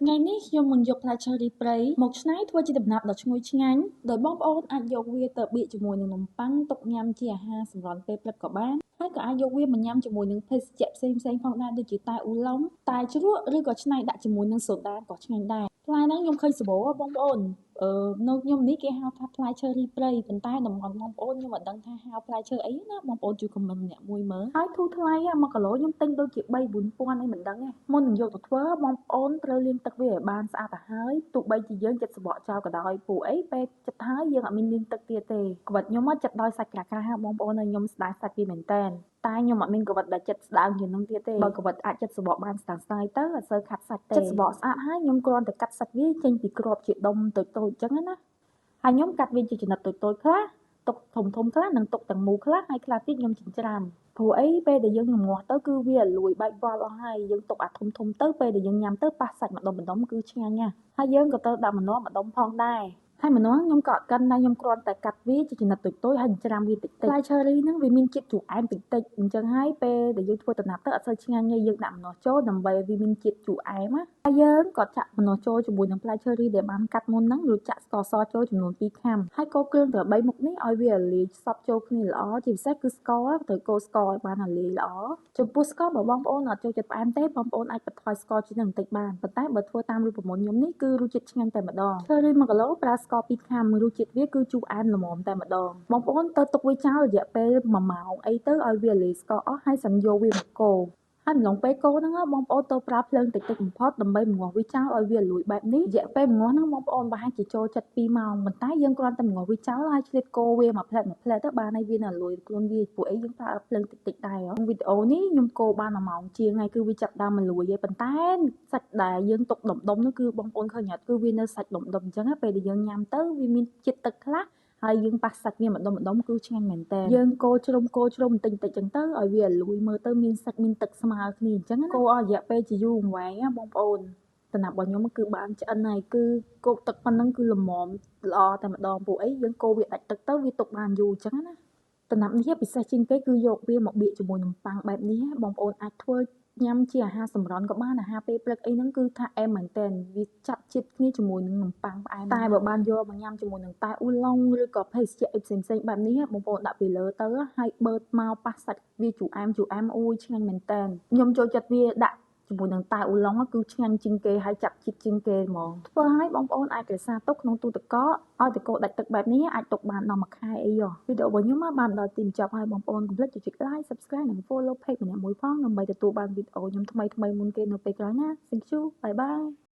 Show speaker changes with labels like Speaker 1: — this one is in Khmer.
Speaker 1: ថ្ងៃនេះខ្ញុំនឹងយកផ្លែឈើរីព្រៃមកច្នៃធ្វើជាដំណាប់ដ៏ឈ្ងុយឆ្ងាញ់ដោយបងប្អូនអាចយកវាទៅបៀកជាមួយនឹងនំប៉័ងទុកញ៉ាំជាអាហារសម្រន់ពេលព្រឹកក៏បានហើយក៏អាចយកវាមកញ៉ាំជាមួយនឹងភេសជ្ជៈផ្សេងៗផងដែរដូចជាតែអ៊ូឡុងតែជ្រក់ឬក៏ច្នៃដាក់ជាមួយនឹងសូដាក៏ឆ្ងាញ់ដែរផ្លែហ្នឹងខ្ញុំឃើញសម្បូរបងប្អូននៅខ្ញុំនេះគេហៅថាផ្លែឈើរីព្រៃប៉ុន្តែតំបន់បងប្អូនខ្ញុំមិនដឹងថាហៅផ្លែឈើអីណាបងប្អូនជួយខមមិនម្នាក់មួយមើលហើយធូរថ្លៃ1គីឡូខ្ញុំទិញដូចជា3-4ពាន់អីមិនដឹងទេមុននឹងយកទៅធ្វើបងប្អូនត្រូវលាងទឹកវាឲ្យបានស្អាតទៅហើយទោះបីជាយើងចិត្តសបកចោលក៏ដោយព្រោះអីពេលចិត្តហើយយើងអត់មានលាងទឹកទៀតទេក្បិតខ្ញុំចិត្តដោយសាច់ក្រាស់ៗបងប្អូនហើយខ្ញុំស្ដាយសាច់វាមែនតើតែខ្ញុំអត់មានក្បិតដែលចិត្តស្ដើងជាងនឹងទៀតទេបើក្បិតអាចចិត្តសបកបានស្ដើងទៅអត់សូវខាត់សាច់ទេចិត្តសបកស្អាតហើយខ្ញុំគ្រាន់តែកាត់សាច់វាចេញពីគ្រាប់ជាដុំតូចៗអញ្ចឹងណាហើយខ្ញុំកាត់វាជាចំណិតតូចៗខ្លះទុកធំខ្លះនិងទុកទាំងមូលខ្លះហើយខ្លះទៀតខ្ញុំចិញ្ច្រាំព្រោះអីពេលដែលយើងញំងាស់ទៅគឺវាលួយបែកវល់អស់ហើយយើងទុកអាធំទៅពេលដែលយើងញ៉ាំទៅប៉ះសាច់ម្ដុំគឺឆ្ងាញ់ណាស់ហើយយើងក៏ត្រូវដាក់ម្នាស់ម្ដុំផងដែរហើយម្នាស់ខ្ញុំក៏អត់កិនដែរខ្ញុំគ្រាន់តែកាត់វាជាចំណិតតូចៗហើយច្រាំវាតិចៗផ្លែឈើរីហ្នឹងវាមានជាតិជូរអែមតិចៗអញ្ចឹងហើយពេលដែលយើងធ្វើដំណាប់ទៅអត់សូវឆ្ងាញ់ទេយើងដាក់ម្នាស់ចូលដើម្បីវាមានជាតិជូរអែមណាហើយយើងក៏ចាក់ម្នាស់ចូលជាមួយនឹងផ្លែឈើរីដែលបានកាត់មុនហ្នឹងរួចចាក់ស្ករសចូលចំនួន2ខាំហើយកូរគ្រឿងទៅ3មុខនេះឲ្យវាលាយសព្វចូលគ្នាល្អជាពិសេសគឺស្ករត្រូវកូរស្ករឲ្យបានលាយល្អចំពោះស្ករបើបងប្អូនអត់ចូលចិត្តផ្អែមទេបងប្អូនអាចបន្ថយស្ករជាតិនឹងបន្តិចបានប៉ុន្តែបើធ្វើតាមរូបមន្តខ្ញុំនេះគឺរសជាតិឆ្ងាញ់តែម្ដងឈើរី1គីឡូប្រើស្ករ2ខាំរសជាតិវាគឺជូរអែមល្មមតែម្ដងបងប្អូនទៅទុកវាចោលរយៈពេល1ម៉ោងអីទៅឲ្យវាលាយស្ករអស់ហើយសិមយកវាមកកូរហើយម្លងពេលកូរហ្នឹងបងប្អូនទៅប្រើភ្លើងតិចៗបំផុតដើម្បីម្ងាស់វាចោលឲ្យវាលួយបែបនេះរយៈពេលម្ងាស់ហ្នឹងបងប្អូនប្រហែលជាចូលចិត្ត2ម៉ោងប៉ុន្តែយើងគ្រាន់តែម្ងាស់វាចោលហើយឆ្លៀតកូរវាមួយផ្លែតទៅបានហើយវានៅលួយខ្លួនវាពួកអីយើងប្រើភ្លើងតិចៗដែរវីដេអូនេះខ្ញុំកូរបាន1ម៉ោងជាងហើយគឺវាចាប់ដើមមកលួយហើយប៉ុន្តែសាច់ដែលយើងទុកដុំនោះគឺបងប្អូនឃើញអត់គឺវានៅសាច់ដុំអញ្ចឹងពេលដែលយើងញ៉ាំទៅវាមានជាតិទឹកខ្លះហើយយើងប៉ះសាច់វាម្ដុំគឺឆ្ងាញ់មែនតើយើងកូរជ្រុំបន្តិចចឹងទៅឲ្យវាលួយមើលទៅមានសាច់មានទឹកស្មើគ្នាអញ្ចឹងណាកូរអស់រយៈពេលជាយូរអង្វែងណាបងប្អូនដំណាប់របស់ខ្ញុំគឺបានឆ្អិនហើយគឺកូរទឹកប៉ុណ្ណឹងគឺល្មមល្អតែម្ដងព្រោះអីយើងកូរវាដាច់ទឹកទៅវាទុកបានយូរអញ្ចឹងណាដំណាប់នេះពិសេសជាងគេគឺយកវាមកបៀកជាមួយនំប៉័ងបែបនេះបងប្អូនអាចធ្វើញ៉ាំជាអាហារសម្រន់ក៏បានអាហារពេលព្រឹកអីហ្នឹងគឺថាអែមមែនតើវាចាប់ជាតិគ្នាជាមួយនឹងនំប៉័ងផ្អែមតែបើបានយកមកញ៉ាំជាមួយនឹងតែអ៊ូឡុងឬក៏ភេសជ្ជៈអីផ្សេងៗបែបនេះបងប្អូនដាក់ពីលើទៅហើយបឺតមកប៉ះសាច់វាជូរអែមអ៊ូយឆ្ងាញ់មែនតើខ្ញុំចូលចិត្តវាដាក់ជាមួយនឹងតែអ៊ូឡុងគឺឆ្ងាញ់ជាងគេហើយចាប់ជាតិជាងគេហ្មងធ្វើឲ្យបងប្អូនអាចរក្សាទុកក្នុងទូទឹកកកឲ្យទឹកកកដាច់ទឹកបែបនេះអាចទុកបានដល់1ខែអីហ៎វីដេអូរបស់ខ្ញុំបានដល់ទីបញ្ចប់ហើយបងប្អូនកុំភ្លេចចុច like Subscribe និង Follow Page ម្នាក់មួយផងដើម្បីទទួលបានវីដេអូខ្ញុំថ្មីមុនគេនៅពេលក្រោយណា Thank you Bye bye